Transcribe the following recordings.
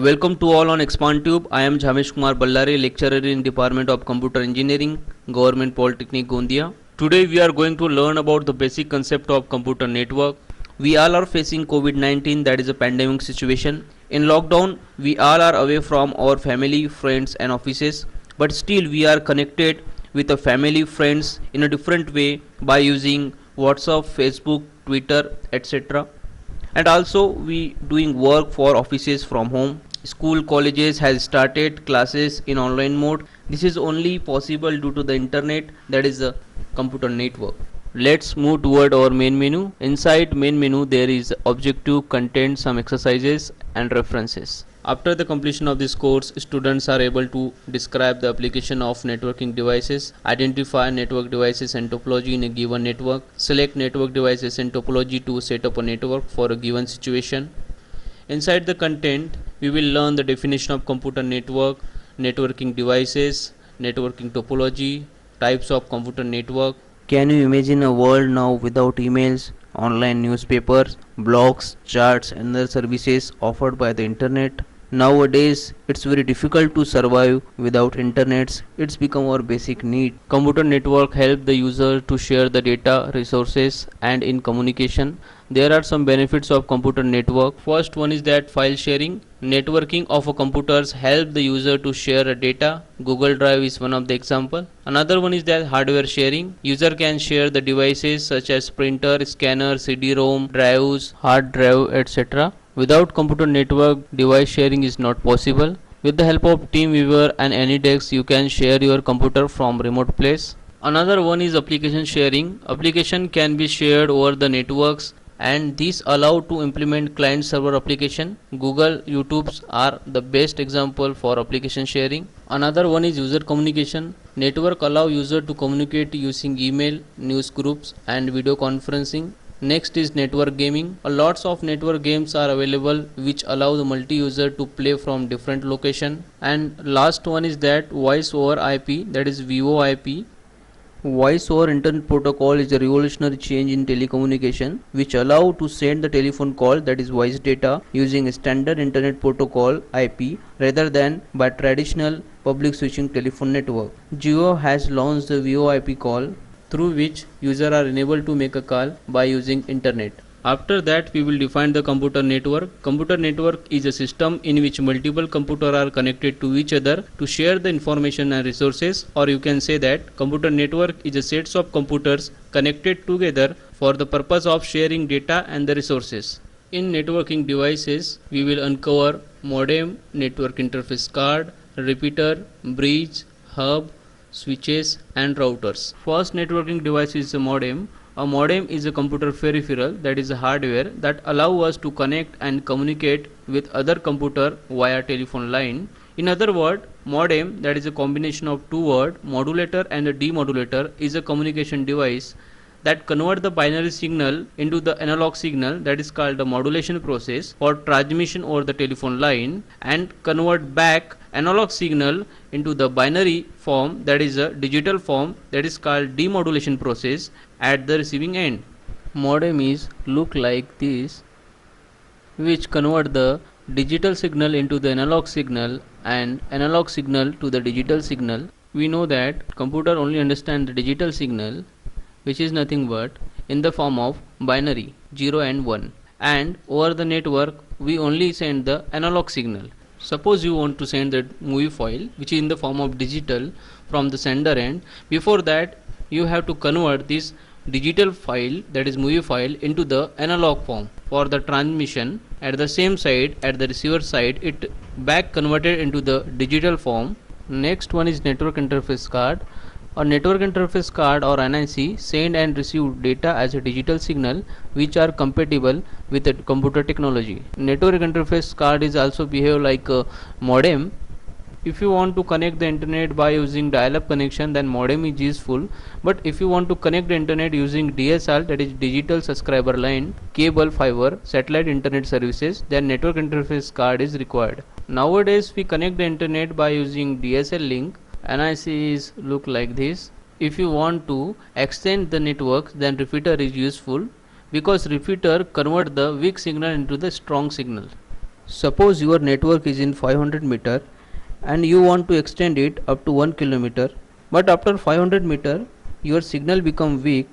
Welcome to all on ExpanTube. I am Jhamesh Kumar Ballare, lecturer in Department of Computer Engineering, Government Polytechnic Gondia. Today we are going to learn about the basic concept of computer network. We all are facing COVID-19, that is a pandemic situation. In lockdown, we all are away from our family, friends and offices, but still we are connected with a family, friends in a different way by using WhatsApp, Facebook, Twitter, etc. And also we doing work for offices from home. School colleges has started classes in online mode. This is only possible due to the internet, that is the computer network. Let's move toward our main menu. Inside main menu there is objective, content, some exercises and references. After the completion of this course, students are able to describe the application of networking devices, identify network devices and topology in a given network, select network devices and topology to set up a network for a given situation. Inside the content, we will learn the definition of computer network, networking devices, networking topology, types of computer network. Can you imagine a world now without emails, online newspapers, blogs, charts and other services offered by the internet? Nowadays, it's very difficult to survive without internets. It's become our basic need. Computer network help the user to share the data, resources and in communication. There are some benefits of computer network. First one is that file sharing. Networking of a computers help the user to share a data. Google Drive is one of the example. Another one is that hardware sharing. User can share the devices such as printer, scanner, CD-ROM, drives, hard drive, etc. Without computer network, device sharing is not possible. With the help of TeamViewer and AnyDesk, you can share your computer from remote place. Another one is application sharing. Application can be shared over the networks and these allow to implement client server application. Google, YouTube's are the best example for application sharing. Another one is user communication. Network allow user to communicate using email, news groups and video conferencing. Next is network gaming. Lots of network games are available which allow the multi-user to play from different location. And last one is that voice over IP, that is VoIP. Voice over Internet Protocol is a revolutionary change in telecommunication which allow to send the telephone call, that is voice data, using a standard Internet Protocol IP rather than by traditional public switching telephone network. Jio has launched the VoIP call through which users are enabled to make a call by using internet. After that we will define the computer network. Computer network is a system in which multiple computers are connected to each other to share the information and resources, or you can say that computer network is a set of computers connected together for the purpose of sharing data and the resources. In networking devices, we will uncover modem, network interface card, repeater, bridge, hub, switches and routers. First networking device is a modem. A modem is a computer peripheral, that is a hardware that allow us to connect and communicate with other computer via telephone line. In other words, modem, that is a combination of two words, modulator and a demodulator, is a communication device that convert the binary signal into the analog signal, that is called the modulation process for transmission over the telephone line, and convert back analog signal into the binary form, that is a digital form, that is called demodulation process at the receiving end. Modem is look like this, which convert the digital signal into the analog signal and analog signal to the digital signal. We know that computer only understand the digital signal, which is nothing but in the form of binary 0 and 1, and over the network we only send the analog signal. Suppose you want to send the movie file which is in the form of digital from the sender end. Before that you have to convert this digital file, that is movie file, into the analog form for the transmission. At the same side, at the receiver side, it back converted into the digital form. Next one is network interface card. A network interface card or NIC send and receive data as a digital signal which are compatible with the computer technology. Network interface card is also behave like a modem. If you want to connect the internet by using dial-up connection, then modem is useful. But if you want to connect the internet using DSL, that is digital subscriber line, cable, fiber, satellite internet services, then network interface card is required. Nowadays we connect the internet by using DSL link. NIC is look like this. If you want to extend the network, then repeater is useful because repeater convert the weak signal into the strong signal. Suppose your network is in 500 meter and you want to extend it up to 1 kilometer, but after 500 meter your signal become weak.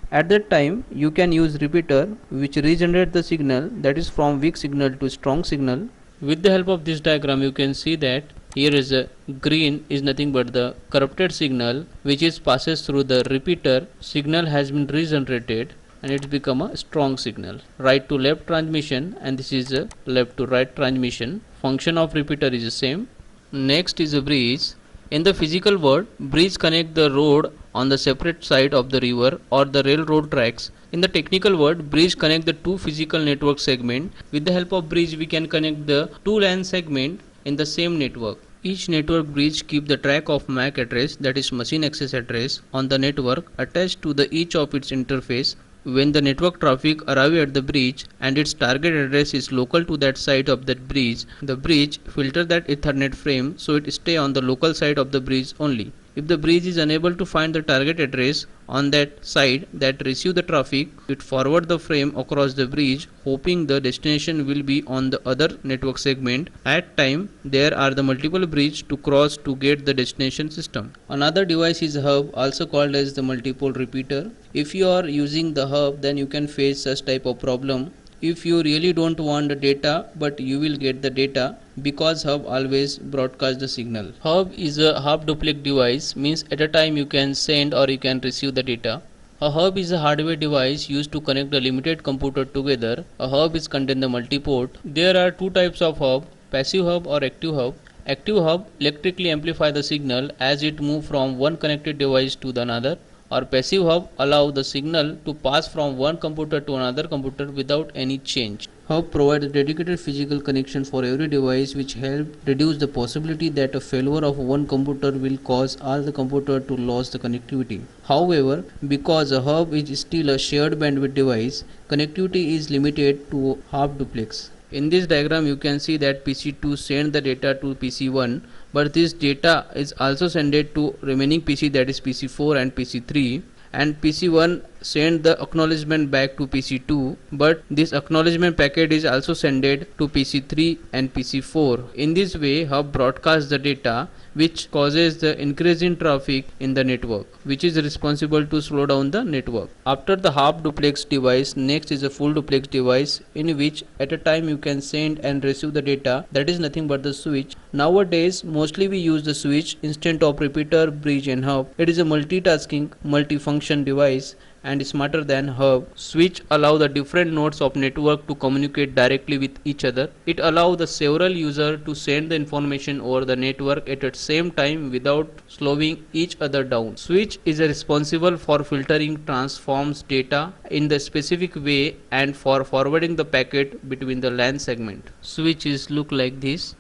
At that time you can use repeater which regenerate the signal, that is from weak signal to strong signal. With the help of this diagram you can see that here is a green is nothing but the corrupted signal which is passes through the repeater. Signal has been regenerated and it's become a strong signal. Right to left transmission, and this is a left to right transmission. Function of repeater is the same. Next is a bridge. In the physical world, bridge connect the road on the separate side of the river or the railroad tracks. In the technical world, bridge connect the two physical network segment. With the help of bridge, we can connect the two LAN segment in the same network. Each network bridge keep the track of MAC address, that is machine access address, on the network attached to the each of its interface. When the network traffic arrive at the bridge and its target address is local to that site of that bridge, the bridge filter that Ethernet frame so it stay on the local side of the bridge only. If the bridge is unable to find the target address on that side that receive the traffic, it forward the frame across the bridge hoping the destination will be on the other network segment. At time there are the multiple bridge to cross to get the destination system. Another device is hub, also called as the multipole repeater. If you are using the hub, then you can face such type of problem. If you really don't want the data but you will get the data, because hub always broadcast the signal. Hub is a half duplex device, means at a time you can send or you can receive the data. A hub is a hardware device used to connect a limited computer together. A hub is contain the multi-port. There are two types of hub, passive hub or active hub. Active hub electrically amplify the signal as it move from one connected device to the another, or passive hub allow the signal to pass from one computer to another computer without any change. Hub provides a dedicated physical connection for every device, which help reduce the possibility that a failure of one computer will cause all the computer to lose the connectivity. However, because a hub is still a shared bandwidth device, connectivity is limited to half duplex. In this diagram you can see that PC2 send the data to PC1, but this data is also sent to remaining PC, that is PC4 and PC3, and PC1 send the acknowledgement back to PC2, but this acknowledgement packet is also sent to PC3 and PC4. In this way hub broadcasts the data which causes the increase in traffic in the network, which is responsible to slow down the network. After the half duplex device, next is a full duplex device, in which at a time you can send and receive the data, that is nothing but the switch. Nowadays mostly we use the switch instead of repeater, bridge and hub. It is a multitasking, multifunction device and smarter than hub. Switch allow the different nodes of network to communicate directly with each other. It allow the several user to send the information over the network at the same time without slowing each other down. Switch is responsible for filtering transforms data in the specific way and for forwarding the packet between the LAN segment. Switches look like this.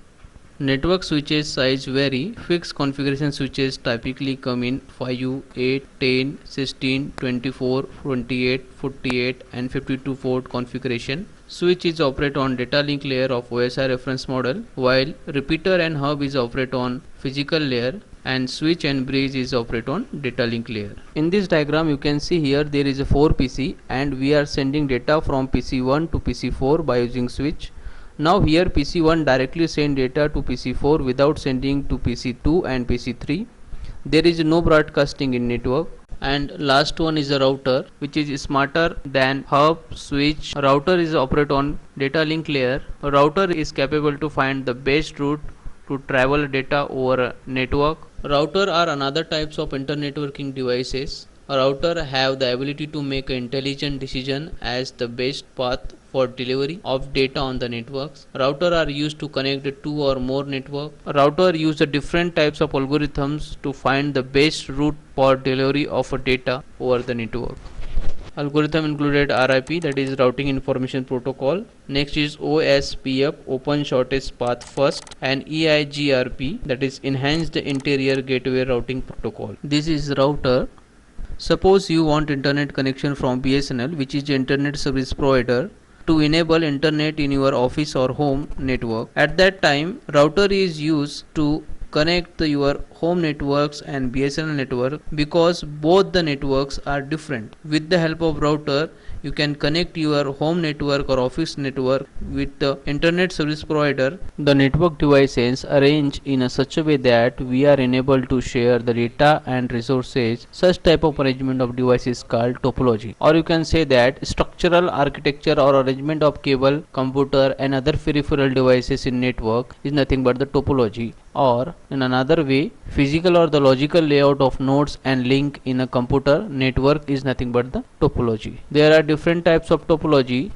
Network switches size vary. Fixed configuration switches typically come in 5, 8, 10, 16, 24, 28, 48 and 52 port configuration. Switch is operate on data link layer of OSI reference model, while repeater and hub is operate on physical layer, and switch and bridge is operate on data link layer. In this diagram you can see here there is a 4 PC and we are sending data from PC1 to PC4 by using switch. Now here PC1 directly send data to PC4 without sending to PC2 and PC3. There is no broadcasting in network. And last one is a router, which is smarter than hub, switch. Router is operate on data link layer. A router is capable to find the best route to travel data over a network. Router are another types of internetworking devices. A router have the ability to make an intelligent decision as the best path for delivery of data on the networks. Router are used to connect the two or more network. A router use the different types of algorithms to find the best route for delivery of a data over the network. Algorithm included RIP, that is routing information protocol. Next is OSPF, open shortest path first, and EIGRP, that is enhanced interior gateway routing protocol. This is router. Suppose you want internet connection from BSNL, which is the internet service provider, to enable internet in your office or home network. At that time router is used to connect your home networks and BSNL network, because both the networks are different. With the help of router You can connect your home network or office network with the internet service provider. The network devices arranged in such a way that we are enabled to share the data and resources. Such type of arrangement of devices called topology. Or you can say that structural architecture or arrangement of cable, computer and other peripheral devices in network is nothing but the topology. Or in another way, physical or the logical layout of nodes and link in a computer network is nothing but the topology. There are different types of topology: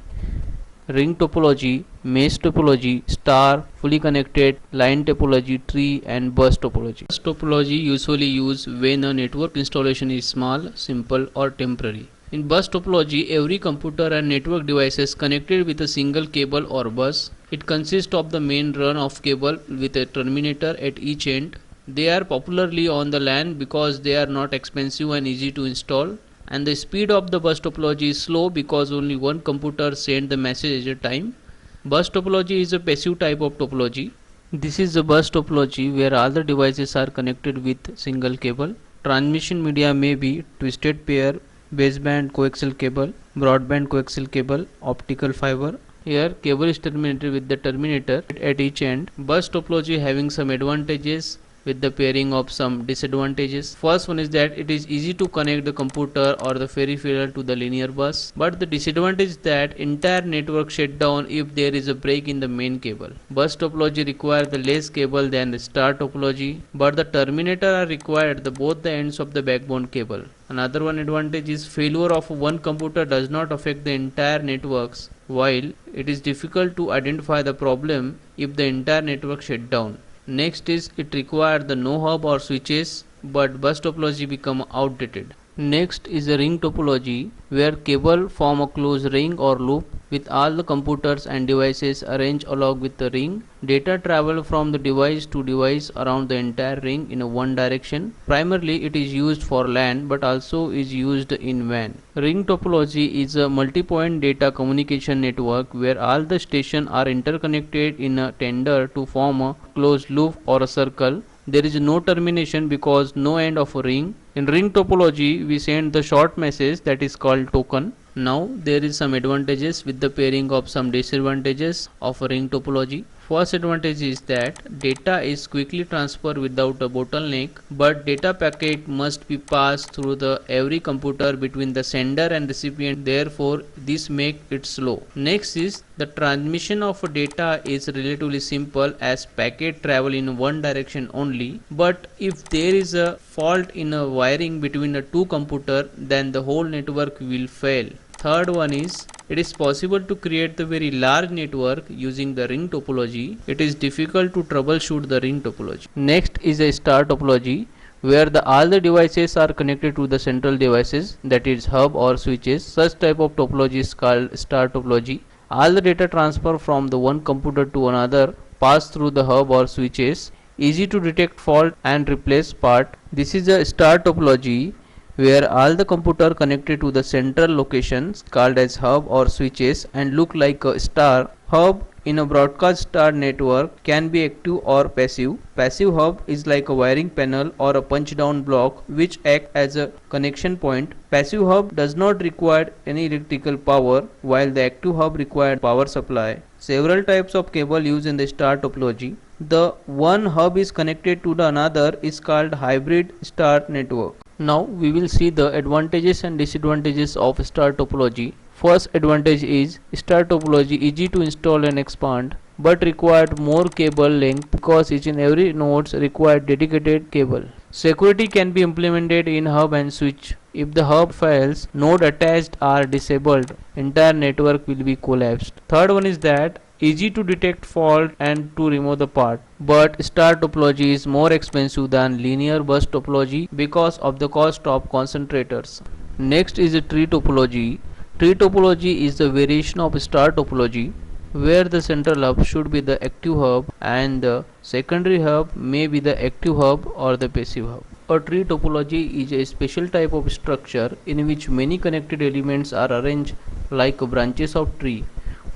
ring topology, mesh topology, star, fully connected, line topology, tree and bus topology. Bus topology usually used when a network installation is small, simple or temporary. In bus topology, every computer and network device is connected with a single cable or bus. It consists of the main run of cable with a terminator at each end. They are popularly on the LAN because they are not expensive and easy to install. And the speed of the bus topology is slow because only one computer sends the message at a time. Bus topology is a passive type of topology. This is the bus topology where all the devices are connected with single cable. Transmission media may be twisted pair, baseband coaxial cable, broadband coaxial cable, optical fiber. Here cable is terminated with the terminator at each end. Bus topology having some advantages with the pairing of some disadvantages. First one is that it is easy to connect the computer or the peripheral to the linear bus, but the disadvantage is that entire network shut down if there is a break in the main cable. Bus topology requires the less cable than the star topology, but the terminator are required at both the ends of the backbone cable. Another one advantage is failure of one computer does not affect the entire networks, while it is difficult to identify the problem if the entire network shut down. Next is it requires the no hub or switches, but bus topology become outdated. Next is the ring topology where cable form a closed ring or loop with all the computers and devices arranged along with the ring. Data travel from the device to device around the entire ring in a one direction. Primarily it is used for LAN but also is used in WAN. Ring topology is a multi-point data communication network where all the stations are interconnected in a tender to form a closed loop or a circle. There is no termination because no end of a ring. In ring topology, we send the short message that is called token. Now there is some advantages with the pairing of some disadvantages of a ring topology. First advantage is that data is quickly transferred without a bottleneck, but data packet must be passed through the every computer between the sender and recipient, therefore this makes it slow. Next is the transmission of data is relatively simple as packet travel in one direction only, but if there is a fault in a wiring between the two computers, then the whole network will fail. Third one is it is possible to create the very large network using the ring topology. It is difficult to troubleshoot the ring topology. Next is a star topology where all the devices are connected to the central devices, that is hub or switches. Such type of topology is called star topology. All the data transfer from the one computer to another pass through the hub or switches. Easy to detect fault and replace part. This is a star topology where all the computer connected to the central locations called as hub or switches and look like a star. Hub in a broadcast star network can be active or passive. Passive hub is like a wiring panel or a punch down block which act as a connection point. Passive hub does not require any electrical power while the active hub requires power supply. Several types of cable used in the star topology. The one hub is connected to the another is called hybrid star network. Now we will see the advantages and disadvantages of star topology. First advantage is star topology easy to install and expand but required more cable length because each and every nodes require dedicated cable. Security can be implemented in hub and switch. If the hub fails, node attached are disabled, entire network will be collapsed. Third one is that easy to detect fault and to remove the part, but star topology is more expensive than linear bus topology because of the cost of concentrators. Next is a tree topology. Tree topology is the variation of star topology where the central hub should be the active hub and the secondary hub may be the active hub or the passive hub. A tree topology is a special type of structure in which many connected elements are arranged like branches of tree.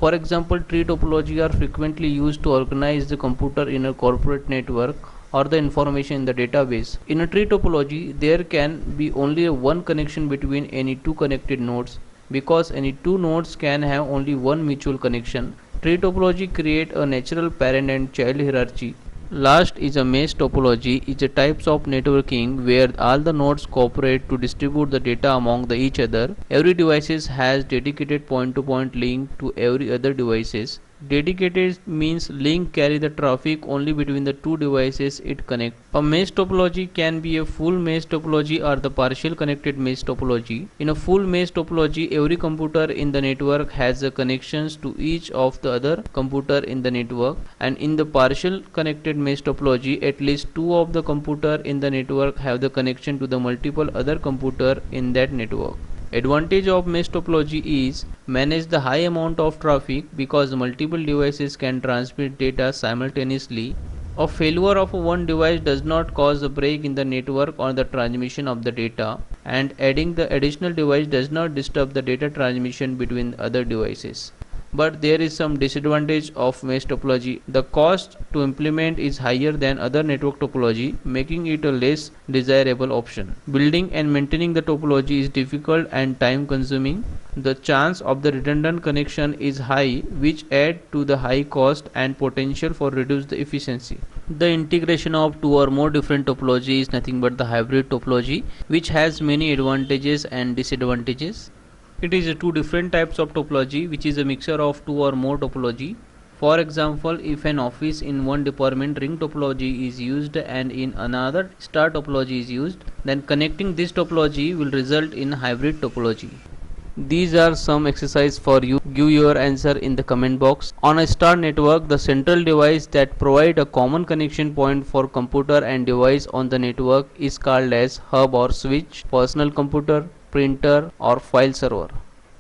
For example, tree topology are frequently used to organize the computer in a corporate network or the information in the database. In a tree topology, there can be only one connection between any two connected nodes. because any two nodes can have only one mutual connection. Tree topology create a natural parent and child hierarchy. Last is a mesh topology, is a types of networking where all the nodes cooperate to distribute the data among each other. Every device has dedicated point-to-point link to every other devices. Dedicated means link carry the traffic only between the two devices it connects. A mesh topology can be a full mesh topology or the partial connected mesh topology. In a full mesh topology, every computer in the network has the connections to each of the other computer in the network, and in the partial connected mesh topology, at least two of the computer in the network have the connection to the multiple other computer in that network. Advantage of mesh topology is manage the high amount of traffic because multiple devices can transmit data simultaneously. A failure of one device does not cause a break in the network or the transmission of the data, and adding the additional device does not disturb the data transmission between other devices. But there is some disadvantage of mesh topology. The cost to implement is higher than other network topology, making it a less desirable option. Building and maintaining the topology is difficult and time consuming. The chance of the redundant connection is high, which add to the high cost and potential for reduced efficiency. The integration of two or more different topology is nothing but the hybrid topology, which has many advantages and disadvantages. It is two different types of topology, which is a mixture of two or more topology. For example, if an office in one department ring topology is used and in another star topology is used, then connecting this topology will result in hybrid topology. These are some exercise for you. Give your answer in the comment box. On a star network, the central device that provide a common connection point for computer and device on the network is called as hub or switch, personal computer, printer or file server.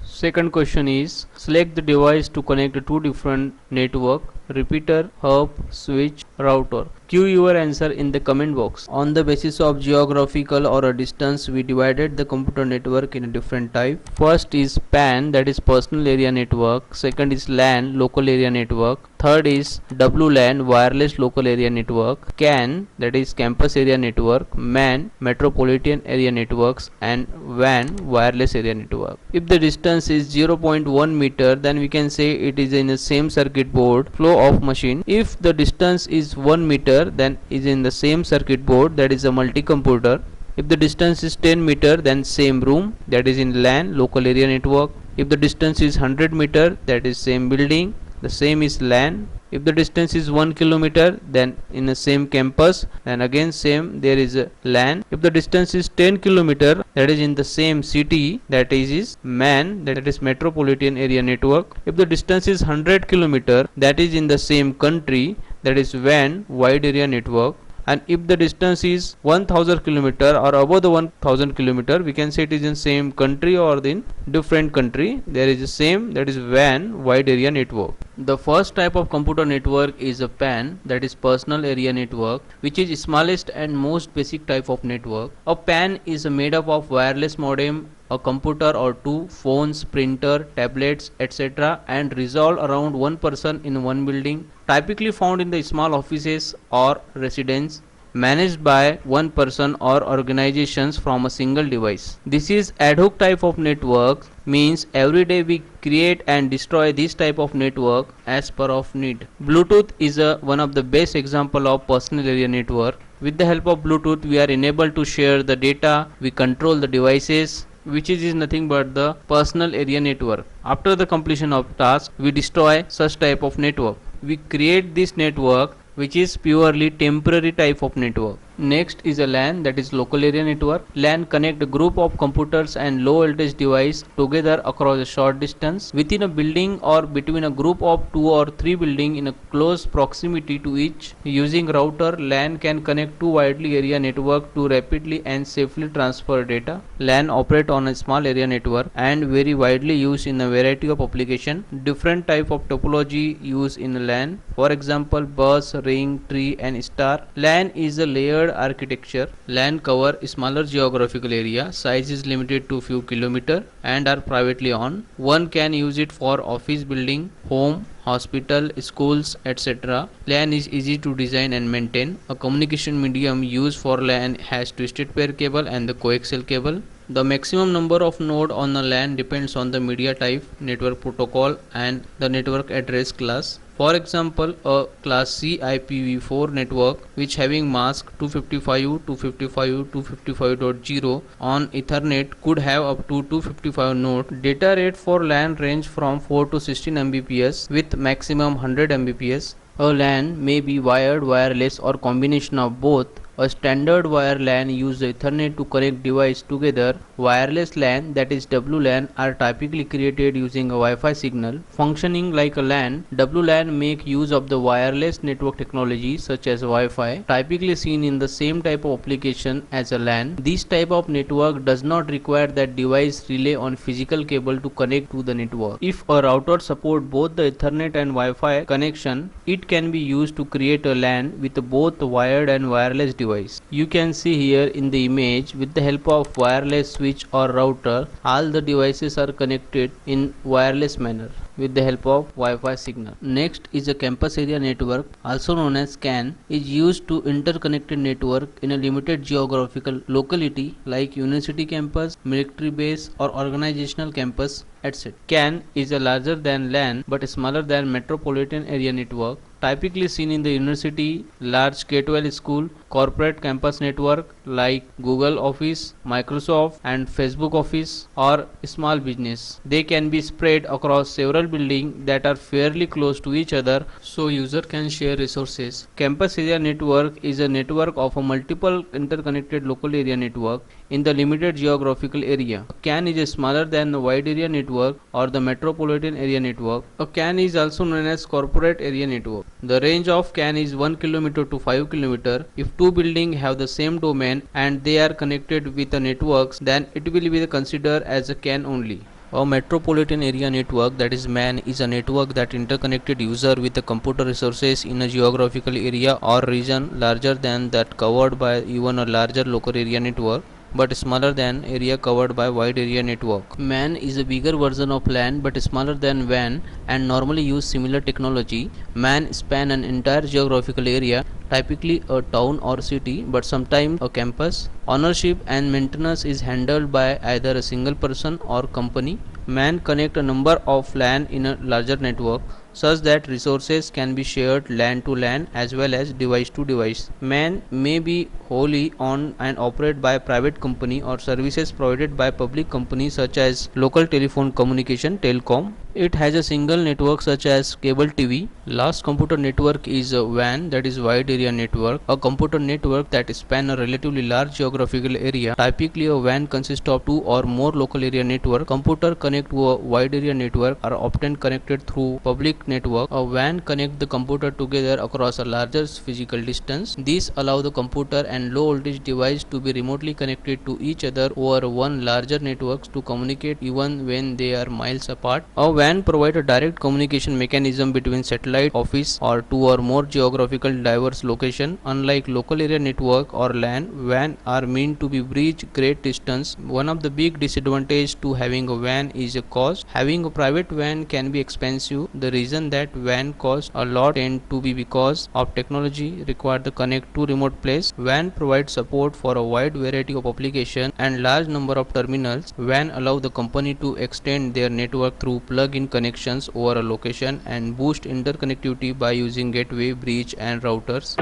Second question is, select the device to connect two different network, repeater, hub, switch, router. Give your answer in the comment box. On the basis of geographical or a distance, we divided the computer network in a different type. First is PAN, that is personal area network. Second is LAN, local area network. Third is WLAN, wireless local area network. CAN, that is campus area network. MAN, metropolitan area networks. And WAN, wireless area network. If the distance is 0.1 meter, then we can say it is in the same circuit board flow of machine. If the distance is 1 meter, then is in the same circuit board, that is a multi-computer. If the distance is 10 meter, then same room, that is in LAN, local area network. If the distance is 100 meter, that is same building, the same is LAN. If the distance is 1 kilometer, then in the same campus, and again same, there is a LAN. If the distance is 10 kilometer, that is in the same city, that is MAN, that is metropolitan area network. If the distance is 100 kilometer, that is in the same country, that is WAN, wide area network. And if the distance is 1000 kilometer or above the 1000 kilometer, we can say it is in same country or in different country, there is the same, that is WAN, wide area network. The first type of computer network is a PAN, that is personal area network, which is smallest and most basic type of network. A PAN is made up of wireless modem, a computer or two, phones, printer, tablets, etc., and resolve around one person in one building, typically found in the small offices or residence, managed by one person or organizations from a single device. This is ad hoc type of network, means every day we create and destroy this type of network as per of need. Bluetooth is one of the best example of personal area network. With the help of Bluetooth, we are enabled to share the data, we control the devices, which is nothing but the personal area network. After the completion of task, we destroy such type of network. We create this network, which is purely temporary type of network. Next is a LAN, that is local area network. LAN connect a group of computers and low voltage device together across a short distance within a building or between a group of 2 or 3 building in a close proximity to each. Using router, LAN can connect two widely area network to rapidly and safely transfer data. LAN operate on a small area network and very widely used in a variety of application. Different type of topology used in LAN. For example, bus, ring, tree and star. LAN is a layered architecture. LAN cover smaller geographical area, size is limited to few kilometer and are privately owned. One can use it for office building, home, hospital, schools, etc. LAN is easy to design and maintain. A communication medium used for LAN has twisted pair cable and the coaxial cable. The maximum number of nodes on a LAN depends on the media type, network protocol, and the network address class. For example, a class C IPv4 network which having mask 255.255.255.0 on Ethernet could have up to 255 nodes. Data rate for LAN range from 4 to 16 Mbps with maximum 100 Mbps. A LAN may be wired, wireless, or combination of both. A standard wire LAN uses Ethernet to connect devices together. Wireless LAN, that is WLAN, are typically created using a Wi-Fi signal. Functioning like a LAN, WLAN make use of the wireless network technology such as Wi-Fi, typically seen in the same type of application as a LAN. This type of network does not require that device rely on physical cable to connect to the network. If a router support both the Ethernet and Wi-Fi connection, it can be used to create a LAN with both wired and wireless device. You can see here in the image, with the help of wireless switch or router, all the devices are connected in wireless manner with the help of Wi-Fi signal. Next is a campus area network, also known as CAN, is used to interconnected network in a limited geographical locality like university campus, military base, or organizational campus, etc. CAN is a larger than LAN but smaller than metropolitan area network, typically seen in the university, large K-12 school, corporate campus network like Google Office, Microsoft, and Facebook Office, or small business. They can be spread across several buildings that are fairly close to each other, so user can share resources. Campus area network is a network of a multiple interconnected local area network in the limited geographical area. A CAN is smaller than the wide area network or the metropolitan area network. A CAN is also known as corporate area network. The range of CAN is 1 km to 5 km. If two buildings have the same domain and they are connected with the networks, then it will be considered as a CAN only. A metropolitan area network, that is MAN, is a network that interconnected user with the computer resources in a geographical area or region larger than that covered by even a larger local area network, but smaller than area covered by wide area network. MAN is a bigger version of LAN but smaller than WAN and normally use similar technology. MAN span an entire geographical area, typically a town or city, but sometimes a campus. Ownership and maintenance is handled by either a single person or company. MAN connect a number of LAN in a larger network such that resources can be shared LAN to LAN as well as device to device. MAN may be wholly owned and operated by a private company or services provided by public companies such as local telephone communication telecom. It has a single network such as cable TV. Last computer network is a WAN, that is wide area network, a computer network that span a relatively large geographical area. Typically a WAN consists of two or more local area network. Computer connect to a wide area network are often connected through public network. A WAN connect the computer together across a larger physical distance. These allow the computer and low voltage device to be remotely connected to each other over one larger networks to communicate even when they are miles apart. A WAN provide a direct communication mechanism between satellite office or two or more geographical diverse location. Unlike local area network or LAN, WAN are meant to be bridge great distance. One of the big disadvantages to having a WAN is a cost. Having a private WAN can be expensive. The reason that WAN costs a lot tend to be because of technology required to connect to remote place. WAN provides support for a wide variety of applications and large number of terminals. WAN allow the company to extend their network through plug-in connections over a location and boost interconnectivity by using gateway, bridge and routers.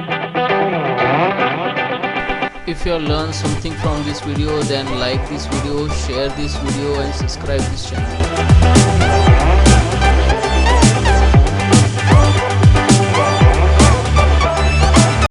If you have learned something from this video, then like this video, share this video and subscribe this channel.